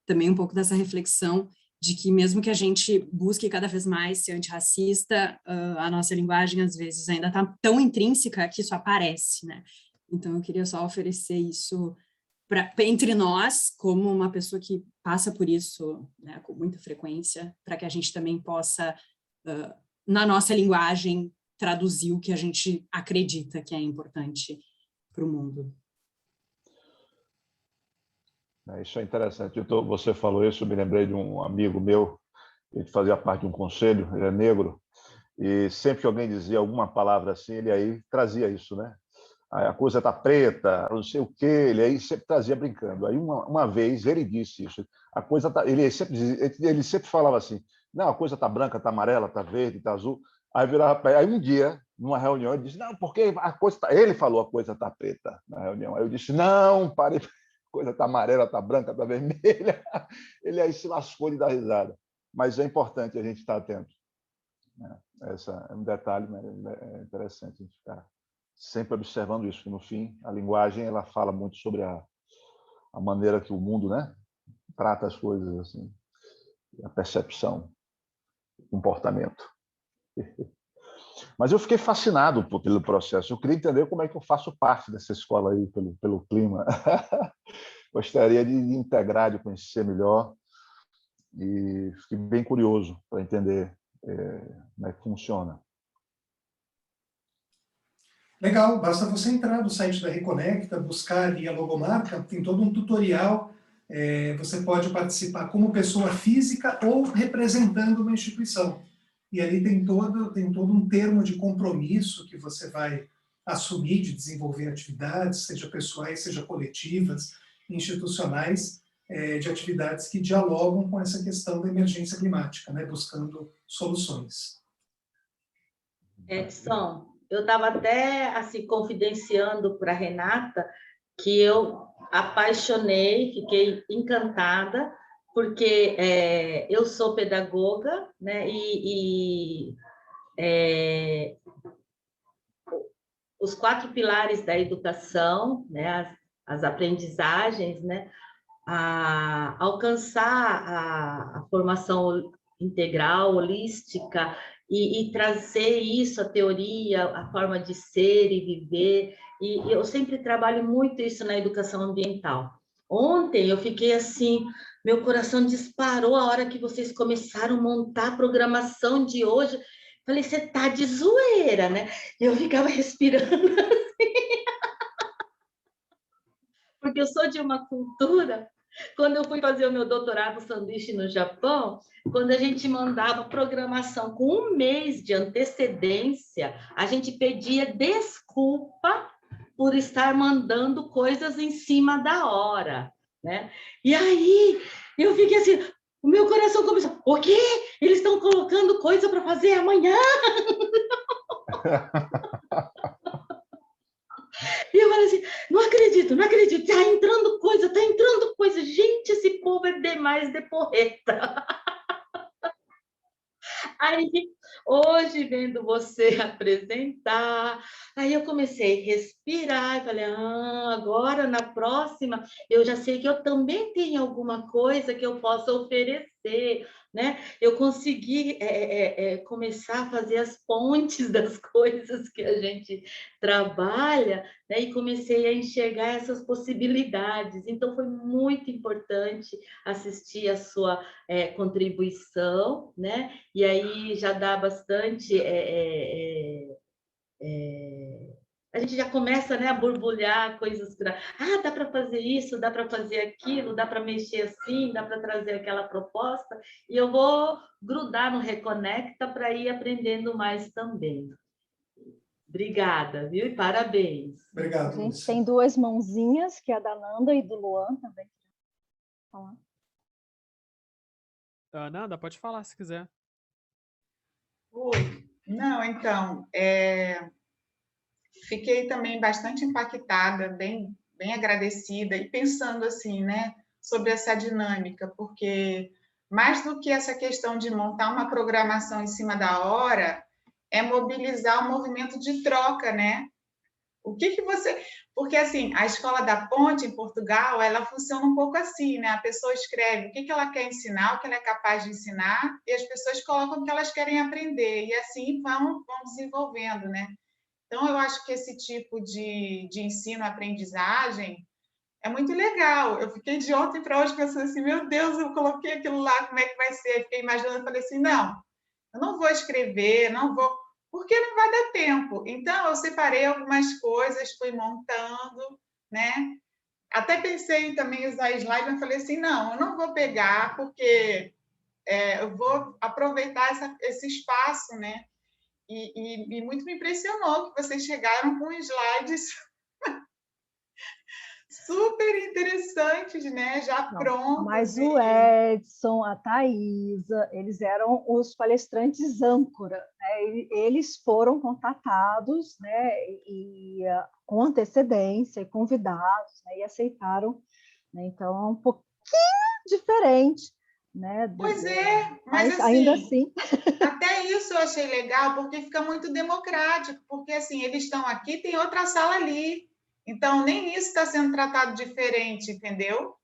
também um pouco dessa reflexão de que mesmo que a gente busque cada vez mais ser antirracista, a nossa linguagem às vezes ainda está tão intrínseca que isso aparece, né? Então eu queria só oferecer isso entre nós, como uma pessoa que passa por isso, né, com muita frequência, para que a gente também possa, na nossa linguagem, traduzir o que a gente acredita que é importante para o mundo. Isso é interessante. Você falou isso, eu me lembrei de um amigo meu, ele fazia parte de um conselho, ele é negro, e sempre que alguém dizia alguma palavra assim, ele aí trazia isso, né? A coisa está preta, não sei o quê, ele aí sempre trazia brincando. Aí uma vez ele disse isso, a coisa tá, ele sempre falava assim, não, a coisa está branca, está amarela, está verde, está azul. Aí um dia, numa reunião, ele disse, não, porque a coisa ele falou a coisa está preta na reunião. Aí eu disse, não, pare, a coisa está amarela, está branca, está vermelha. Ele aí se lascou de dar risada. Mas é importante a gente estar atento. Esse é um detalhe, né? É interessante a gente ficar sempre observando isso, que no fim a linguagem ela fala muito sobre a maneira que o mundo, né, trata as coisas, assim, a percepção, o comportamento. Mas eu fiquei fascinado pelo processo. Eu queria entender como é que eu faço parte dessa escola aí, pelo clima. Gostaria de integrar, de conhecer melhor, e fiquei bem curioso para entender como é que funciona. Legal, basta você entrar no site da Reconecta, buscar ali a logomarca, tem todo um tutorial, você pode participar como pessoa física ou representando uma instituição. E ali tem todo um termo de compromisso que você vai assumir de desenvolver atividades, seja pessoais, seja coletivas, institucionais, de atividades que dialogam com essa questão da emergência climática, né, buscando soluções. Edson, eu estava até assim confidenciando para a Renata que eu apaixonei, fiquei encantada, porque eu sou pedagoga, né, os 4 pilares da educação, né, as aprendizagens, né, alcançar a formação integral, holística, e trazer isso, a teoria, a forma de ser e viver, e eu sempre trabalho muito isso na educação ambiental. Ontem eu fiquei assim, meu coração disparou a hora que vocês começaram a montar a programação de hoje. Falei, você tá de zoeira, né? Eu ficava respirando assim, porque eu sou de uma cultura. Quando eu fui fazer o meu doutorado sanduíche no Japão, quando a gente mandava programação com 1 mês de antecedência, a gente pedia desculpa por estar mandando coisas em cima da hora, né? E aí eu fiquei assim, o meu coração começou, o quê? Eles estão colocando coisa para fazer amanhã? E eu falei assim, não acredito, tá entrando coisa. Gente, esse povo é demais de porreta. Aí, hoje, vendo você apresentar, aí eu comecei a respirar, e falei, agora, na próxima, eu já sei que eu também tenho alguma coisa que eu possa oferecer, né? Eu consegui começar a fazer as pontes das coisas que a gente trabalha, né? E comecei a enxergar essas possibilidades. Então, foi muito importante assistir a sua contribuição, né? E aí já dá bastante... a gente já começa, né, a borbulhar coisas... dá para fazer isso, dá para fazer aquilo, dá para mexer assim, dá para trazer aquela proposta, e eu vou grudar no Reconecta para ir aprendendo mais também. Obrigada, viu? E parabéns. Obrigado, A gente Lúcia. tem 2 mãozinhas, que é a da Nanda e do Luan também. Falar. Nanda, pode falar se quiser. Oi. Não, então, fiquei também bastante impactada, bem agradecida e pensando assim, né, sobre essa dinâmica, porque mais do que essa questão de montar uma programação em cima da hora, é mobilizar o movimento de troca, né? O que você... Porque, assim, a Escola da Ponte, em Portugal, ela funciona um pouco assim, né? A pessoa escreve o que ela quer ensinar, o que ela é capaz de ensinar, e as pessoas colocam o que elas querem aprender, e assim vão desenvolvendo, né? Então, eu acho que esse tipo de ensino-aprendizagem é muito legal. Eu fiquei de ontem para hoje pensando assim, meu Deus, eu coloquei aquilo lá, como é que vai ser? Fiquei imaginando, falei assim, não, eu não vou escrever, não vou, porque não vai dar tempo. Então, eu separei algumas coisas, fui montando, né? Até pensei em também usar slide, mas falei assim, não, eu não vou pegar, porque eu vou aproveitar esse espaço, né? E muito me impressionou que vocês chegaram com slides super interessantes, né? Já Não, prontos. mas o Edson, a Thaisa, eles eram os palestrantes âncora, né? Eles foram contatados, né, com antecedência e convidados, né, e aceitaram, né? Então é um pouquinho diferente, né? Pois é, Mas mas ainda assim, assim, até isso eu achei legal, porque fica muito democrático, porque assim, eles estão aqui, tem outra sala ali. Então, nem isso está sendo tratado diferente, entendeu?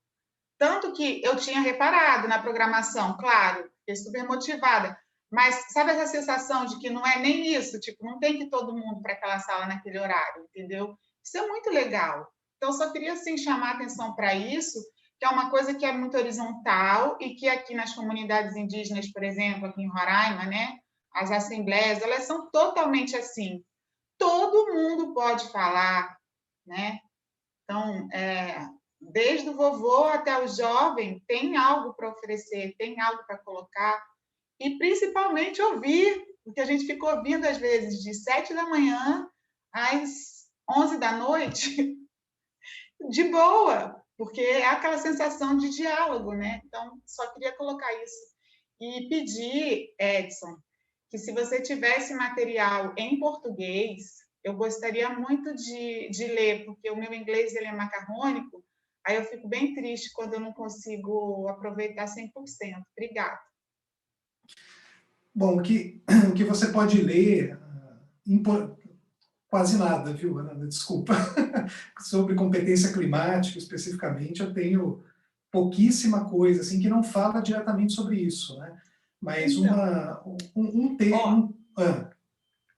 Tanto que eu tinha reparado na programação, claro, fiquei super motivada, mas sabe essa sensação de que não é nem isso, tipo, não tem que ir todo mundo para aquela sala naquele horário, entendeu? Isso é muito legal. Então, só queria, assim, chamar a atenção para isso, que é uma coisa que é muito horizontal e que aqui nas comunidades indígenas, por exemplo, aqui em Roraima, né, as assembleias, elas são totalmente assim. Todo mundo pode falar, né? Então, desde o vovô até o jovem, tem algo para oferecer, tem algo para colocar, e principalmente ouvir, porque a gente fica ouvindo, às vezes, de 7 da manhã às 11 da noite, de boa, porque é aquela sensação de diálogo, né? Então, só queria colocar isso. E pedir, Edson, que se você tivesse material em português, eu gostaria muito de ler, porque o meu inglês ele é macarrônico, aí eu fico bem triste quando eu não consigo aproveitar 100%. Obrigada. Bom, o que você pode ler, quase nada, viu, Ana? Desculpa. Sobre competência climática, especificamente, eu tenho pouquíssima coisa, assim, que não fala diretamente sobre isso, né? Mas Então,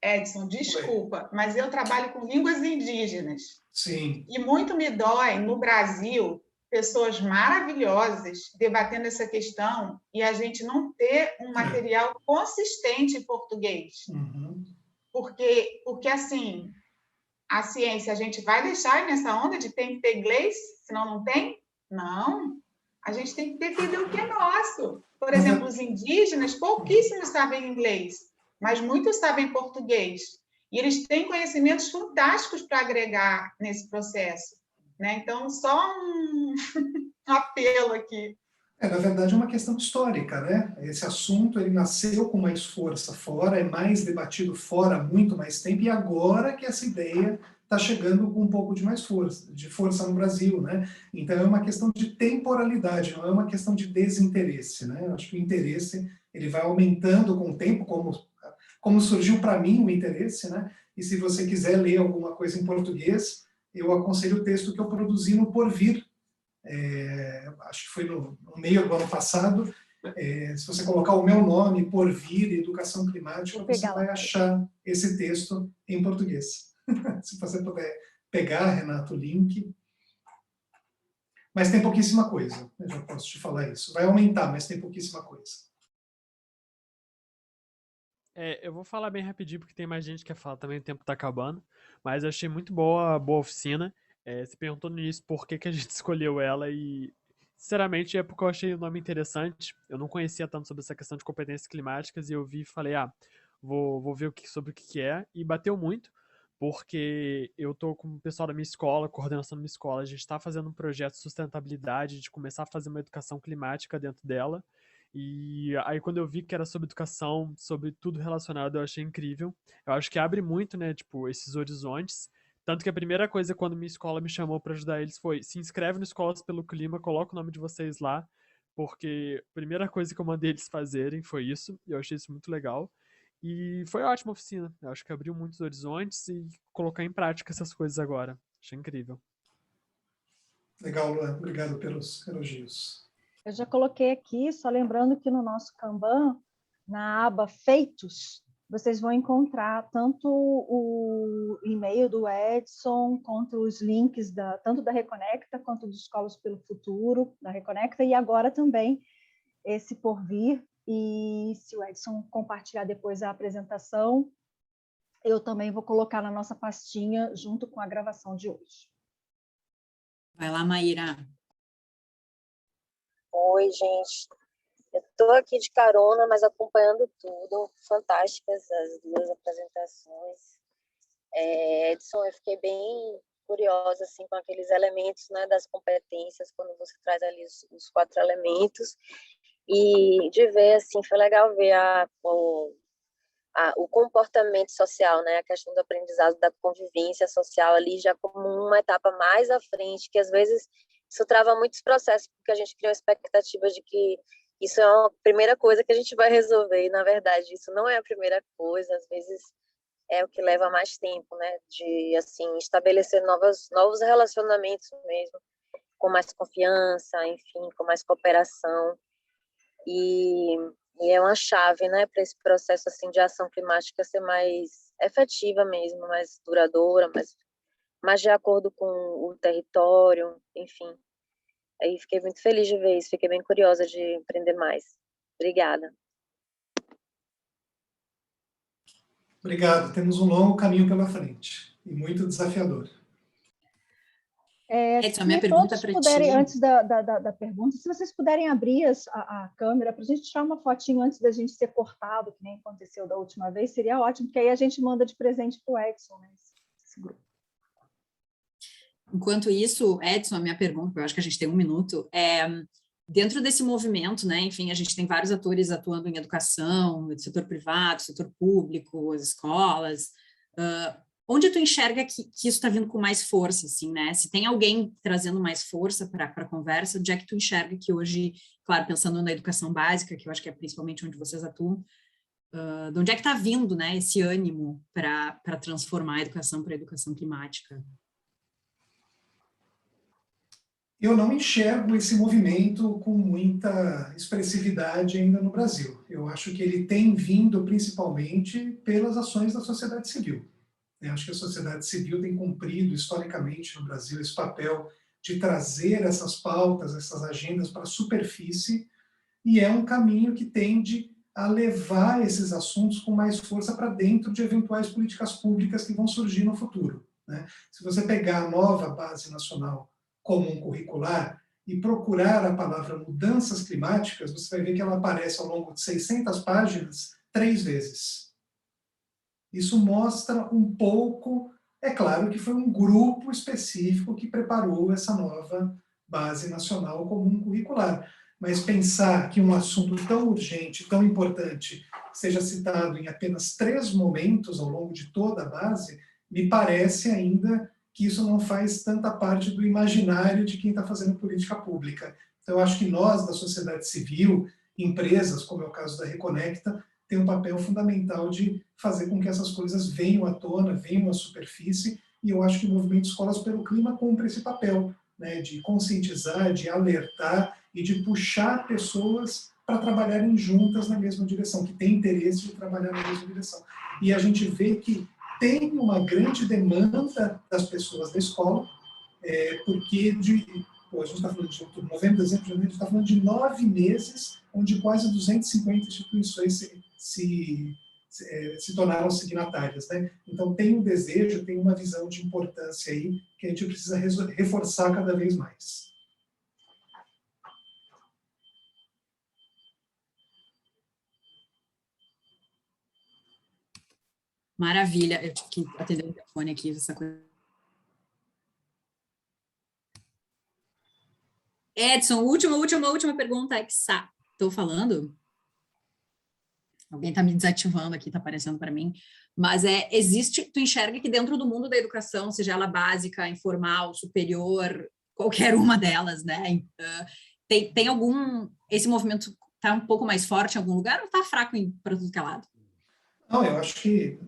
Edson, desculpa, mas eu trabalho com línguas indígenas. Sim. E muito me dói, no Brasil, pessoas maravilhosas debatendo essa questão e a gente não ter um material consistente em português. Uhum. Porque, assim, a ciência, a gente vai deixar nessa onda de tem que ter inglês, senão não tem? Não. A gente tem que defender o que é nosso. Por exemplo, os indígenas, pouquíssimos sabem inglês, mas muitos sabem português. E eles têm conhecimentos fantásticos para agregar nesse processo. Né? Então, só um apelo aqui. Na verdade, é uma questão histórica, né? Esse assunto ele nasceu com mais força fora, é mais debatido fora há muito mais tempo, e agora que essa ideia está chegando com um pouco de força no Brasil, né? Então é uma questão de temporalidade, não é uma questão de desinteresse, né? Eu acho que o interesse ele vai aumentando com o tempo, como surgiu para mim o interesse, né? E se você quiser ler alguma coisa em português, eu aconselho o texto que eu produzi no Porvir, acho que foi no meio do ano passado. Se você colocar o meu nome, Porvir, Educação Climática, você vai achar esse texto em português. Se você puder pegar, Renato, o link. Mas tem pouquíssima coisa, eu já posso te falar isso. Vai aumentar, mas tem pouquíssima coisa. Eu vou falar bem rapidinho, porque tem mais gente que quer falar também, o tempo tá acabando. Mas eu achei muito boa a oficina. Você perguntou no início por que a gente escolheu ela e, sinceramente, é porque eu achei o nome interessante. Eu não conhecia tanto sobre essa questão de competências climáticas e eu vi e falei, vou ver sobre o que é. E bateu muito, porque eu tô com o pessoal da minha escola, coordenação da minha escola, a gente tá fazendo um projeto de sustentabilidade, de começar a fazer uma educação climática dentro dela. E aí quando eu vi que era sobre educação, sobre tudo relacionado, eu achei incrível. Eu acho que abre muito, né, tipo, esses horizontes. Tanto que a primeira coisa quando minha escola me chamou para ajudar eles foi: se inscreve no Escolas pelo Clima, coloca o nome de vocês lá, porque a primeira coisa que eu mandei eles fazerem foi isso, e eu achei isso muito legal. E foi ótima a oficina. Eu acho que abriu muitos horizontes e colocar em prática essas coisas agora. Achei incrível. Legal, Luan. Obrigado pelos elogios. Eu já coloquei aqui, só lembrando que no nosso Kanban, na aba Feitos, vocês vão encontrar tanto o e-mail do Edson, quanto os links tanto da Reconecta, quanto dos Escolas pelo Futuro, da Reconecta, e agora também esse por vir. E se o Edson compartilhar depois a apresentação, eu também vou colocar na nossa pastinha junto com a gravação de hoje. Vai lá, Maíra. Oi, gente. Eu estou aqui de carona, mas acompanhando tudo. Fantásticas as duas apresentações. Edson, eu fiquei bem curiosa assim, com aqueles elementos, né, das competências, quando você traz ali os 4 elementos. E de ver, assim, foi legal ver o comportamento social, né, a questão do aprendizado da convivência social ali já como uma etapa mais à frente, que às vezes isso trava muitos processos, porque a gente cria uma expectativa de que isso é uma primeira coisa que a gente vai resolver, e na verdade isso não é a primeira coisa, às vezes é o que leva mais tempo, né, de, assim, estabelecer novos relacionamentos mesmo, com mais confiança, enfim, com mais cooperação, e é uma chave, né, para esse processo, assim, de ação climática ser mais efetiva mesmo, mais duradoura, mais de acordo com o território, enfim. Aí fiquei muito feliz de ver isso, fiquei bem curiosa de aprender mais. Obrigada. Obrigado. Temos um longo caminho pela frente e muito desafiador. Edson, a minha pergunta para ti... Antes da pergunta, se vocês puderem abrir a câmera para a gente tirar uma fotinho antes da gente ser cortado, que nem aconteceu da última vez, seria ótimo, porque aí a gente manda de presente para o Edson, né, esse grupo. Enquanto isso, Edson, a minha pergunta, eu acho que a gente tem 1 minuto, dentro desse movimento, né, enfim, a gente tem vários atores atuando em educação, no setor privado, setor público, as escolas, onde tu enxerga que isso está vindo com mais força, assim, né? Se tem alguém trazendo mais força para a conversa, onde é que tu enxerga que hoje, claro, pensando na educação básica, que eu acho que é principalmente onde vocês atuam, de onde é que está vindo, né, esse ânimo para transformar a educação para a educação climática? Eu não enxergo esse movimento com muita expressividade ainda no Brasil. Eu acho que ele tem vindo principalmente pelas ações da sociedade civil. Eu acho que a sociedade civil tem cumprido historicamente no Brasil esse papel de trazer essas pautas, essas agendas para a superfície, e é um caminho que tende a levar esses assuntos com mais força para dentro de eventuais políticas públicas que vão surgir no futuro, né? Se você pegar a nova Base Nacional Comum Curricular e procurar a palavra mudanças climáticas, você vai ver que ela aparece ao longo de 600 páginas 3 vezes. Isso mostra um pouco, é claro que foi um grupo específico que preparou essa nova Base Nacional Comum Curricular, mas pensar que um assunto tão urgente, tão importante, seja citado em apenas 3 momentos ao longo de toda a base, me parece ainda que isso não faz tanta parte do imaginário de quem está fazendo política pública. Então, eu acho que nós, da sociedade civil, empresas, como é o caso da Reconecta, tem um papel fundamental de fazer com que essas coisas venham à tona, venham à superfície, e eu acho que o Movimento Escolas pelo Clima cumpre esse papel, né, de conscientizar, de alertar e de puxar pessoas para trabalharem juntas na mesma direção, que têm interesse de trabalhar na mesma direção. E a gente vê que tem uma grande demanda das pessoas da escola, porque a gente está falando de outubro, novembro, dezembro, janeiro, a gente está falando de 9 meses, onde quase 250 instituições se tornaram signatárias, né? Então tem um desejo, tem uma visão de importância aí que a gente precisa reforçar cada vez mais. Maravilha, eu tive que atender o telefone aqui, essa coisa. Edson, última pergunta, estou falando? Alguém está me desativando aqui, está aparecendo para mim, mas tu enxerga que dentro do mundo da educação, seja ela básica, informal, superior, qualquer uma delas, né, tem esse movimento está um pouco mais forte em algum lugar ou está fraco para tudo que é lado? Não, eu acho que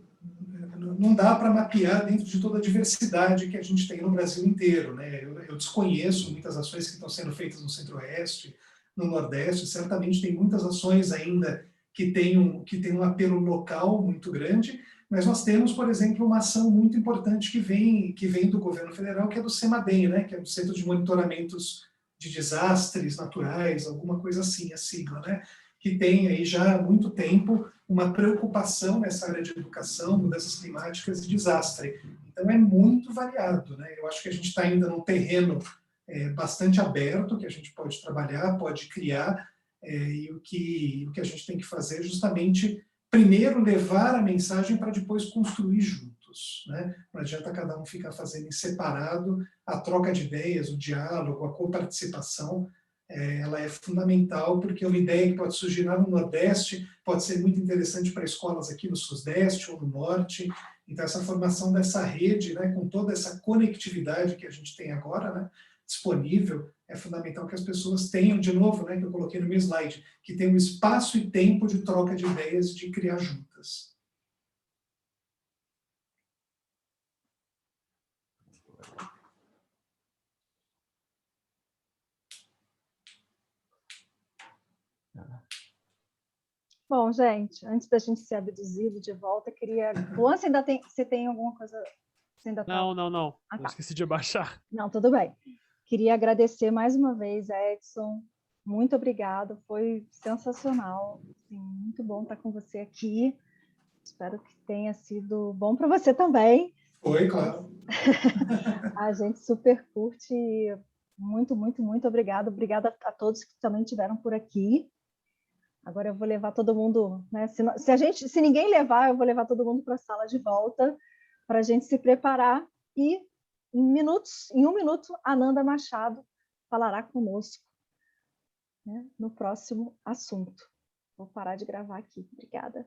não dá para mapear dentro de toda a diversidade que a gente tem no Brasil inteiro, né? Eu desconheço muitas ações que estão sendo feitas no Centro-Oeste, no Nordeste, certamente tem muitas ações ainda que têm um apelo local muito grande, mas nós temos, por exemplo, uma ação muito importante que vem do governo federal, que é do CEMADEM, né? Que é o Centro de Monitoramentos de Desastres Naturais, alguma coisa assim, a sigla, né? Que tem aí já há muito tempo uma preocupação nessa área de educação, mudanças climáticas e desastre. Então é muito variado, né? Eu acho que a gente está ainda num terreno bastante aberto, que a gente pode trabalhar, pode criar, e o que a gente tem que fazer é justamente, primeiro, levar a mensagem para depois construir juntos, né? Não adianta cada um ficar fazendo em separado, a troca de ideias, o diálogo, a coparticipação, ela é fundamental, porque uma ideia que pode surgir lá no Nordeste pode ser muito interessante para escolas aqui no Sudeste ou no Norte. Então, essa formação dessa rede, né, com toda essa conectividade que a gente tem agora, né, disponível, é fundamental que as pessoas tenham, de novo, né, que eu coloquei no meu slide, que tenham espaço e tempo de troca de ideias, de criar juntas. Bom, gente, antes da gente ser abduzido de volta, queria... Luan, você tem alguma coisa... Você ainda tá... Não. Ah, Eu tá. esqueci de baixar. Não, tudo bem. Queria agradecer mais uma vez, Edson. Muito obrigado, foi sensacional. Assim, muito bom estar com você aqui. Espero que tenha sido bom para você também. Foi, claro. A gente super curte. Muito, muito, muito obrigado. Obrigada a todos que também estiveram por aqui. Agora eu vou levar todo mundo, né? Se ninguém levar, eu vou levar todo mundo para a sala de volta para a gente se preparar e em um minuto, Ananda Machado falará conosco, né, no próximo assunto. Vou parar de gravar aqui. Obrigada.